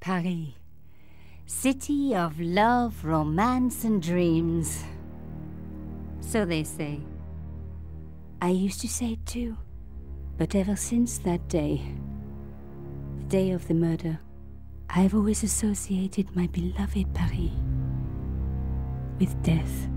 Paris. City of love, romance, and dreams. So they say. I used to say it too. But ever since that day, the day of the murder, I've always associated my beloved Paris with death.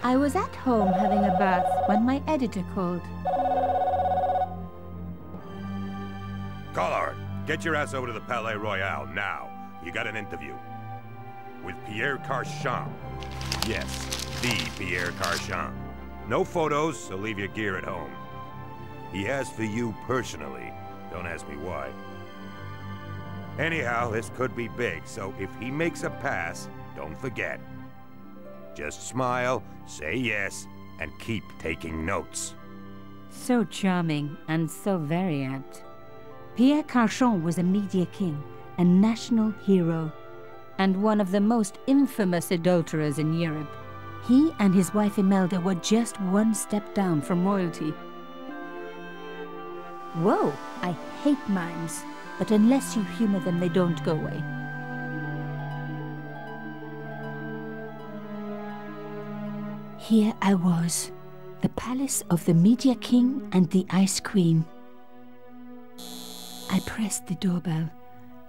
I was at home having a bath when my editor called. Collard, get your ass over to the Palais Royal now. You got an interview. With Pierre Carchon. Yes, the Pierre Carchon. No photos, so leave your gear at home. He asked for you personally. Don't ask me why. Anyhow, this could be big, so if he makes a pass, don't forget. Just smile, say yes, and keep taking notes. So charming and so very apt. Pierre Carchon was a media king, a national hero, and one of the most infamous adulterers in Europe. He and his wife Imelda were just one step down from royalty. Whoa, I hate mimes, but unless you humor them, they don't go away. Here I was, the palace of the Media King and the Ice Queen. I pressed the doorbell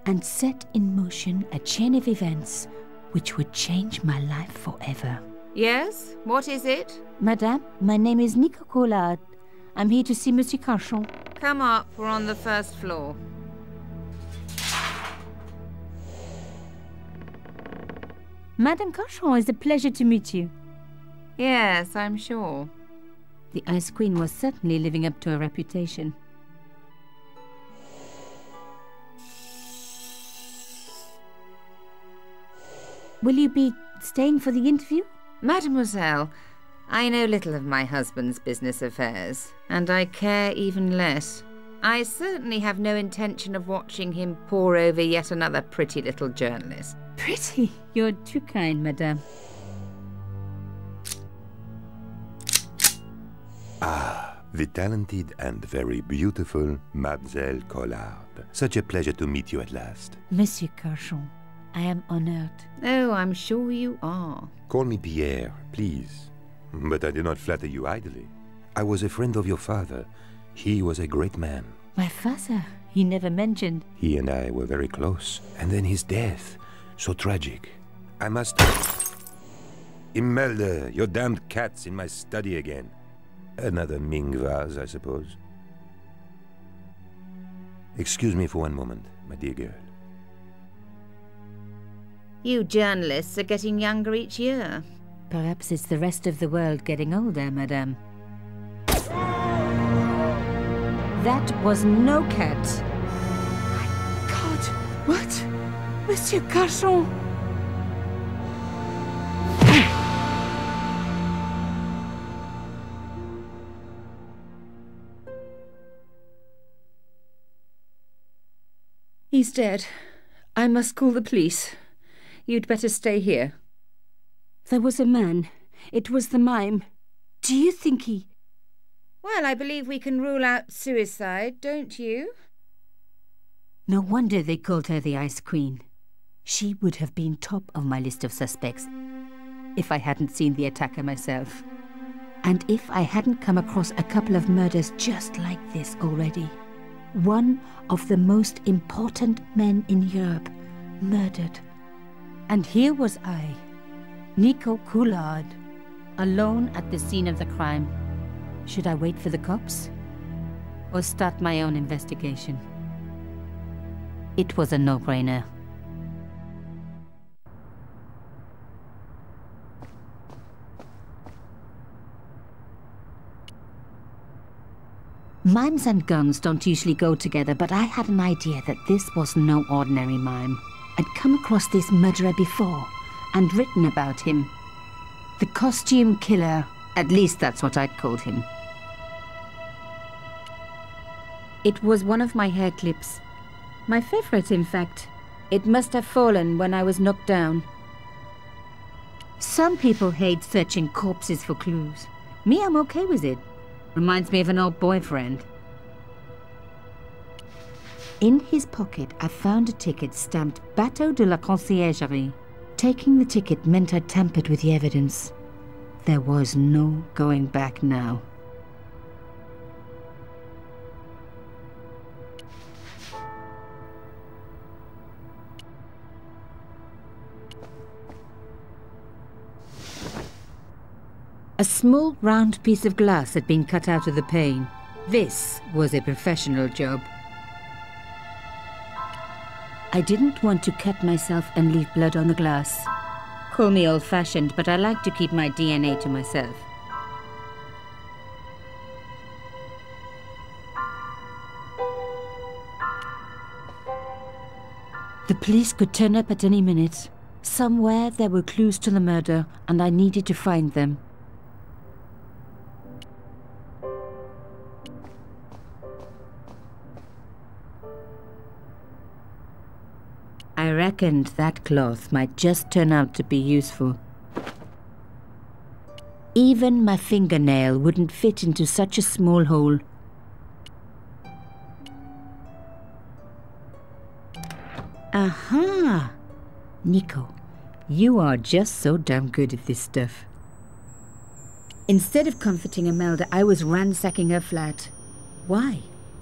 and set in motion a chain of events which would change my life forever. Yes? What is it? Madame, my name is Nico Collard. I'm here to see Monsieur Carchon. Come up, we're on the first floor. Madame Carchon, it's a pleasure to meet you. Yes, I'm sure. The Ice Queen was certainly living up to her reputation. Will you be staying for the interview? Mademoiselle, I know little of my husband's business affairs, and I care even less. I certainly have no intention of watching him pore over yet another pretty little journalist. Pretty? You're too kind, madame. Ah, the talented and very beautiful Mademoiselle Collard. Such a pleasure to meet you at last. Monsieur Carchon, I am honored. Oh, I'm sure you are. Call me Pierre, please. But I do not flatter you idly. I was a friend of your father. He was a great man. My father? He never mentioned. He and I were very close. And then his death. So tragic. I must... Imelda, your damned cat's in my study again. Another Ming vase, I suppose. Excuse me for one moment, my dear girl. You journalists are getting younger each year. Perhaps it's the rest of the world getting older, madame. That was no cat. My God! What? Monsieur Carchon! He's dead. I must call the police. You'd better stay here. There was a man. It was the mime. Do you think he... Well, I believe we can rule out suicide, don't you? No wonder they called her the Ice Queen. She would have been top of my list of suspects if I hadn't seen the attacker myself. And if I hadn't come across a couple of murders just like this already. One of the most important men in Europe murdered And here was I, Nico Coulard, alone at the scene of the crime. Should I wait for the cops? Or start my own investigation? It was a no-brainer. Mimes and guns don't usually go together, but I had an idea that this was no ordinary mime. I'd come across this murderer before, and written about him. The costume killer, at least that's what I'd called him. It was one of my hair clips. My favorite, in fact. It must have fallen when I was knocked down. Some people hate searching corpses for clues. Me, I'm okay with it. Reminds me of an old boyfriend. In his pocket, I found a ticket stamped Bateau de la Conciergerie. Taking the ticket meant I tampered with the evidence. There was no going back now. A small round piece of glass had been cut out of the pane. This was a professional job. I didn't want to cut myself and leave blood on the glass. Call me old-fashioned, but I like to keep my DNA to myself. The police could turn up at any minute. Somewhere there were clues to the murder, and I needed to find them. I reckoned that cloth might just turn out to be useful. Even my fingernail wouldn't fit into such a small hole. Aha! Nico, you are just so damn good at this stuff. Instead of comforting Imelda, I was ransacking her flat. Why?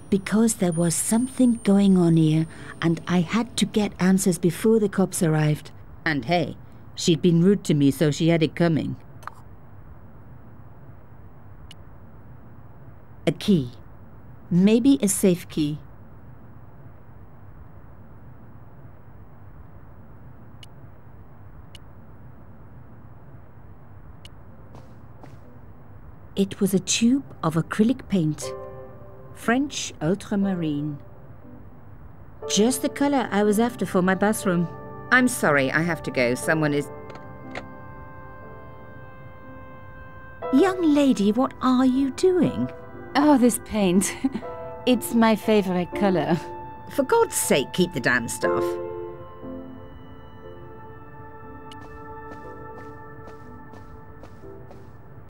Because there was something going on here, and I had to get answers before the cops arrived. And hey, she'd been rude to me, so she had it coming. A key. Maybe a safe key. It was a tube of acrylic paint. French ultramarine. Just the color I was after for my bathroom. I'm sorry, I have to go. Someone is... Young lady, what are you doing? Oh, this paint. It's my favorite color. For God's sake, keep the damn stuff.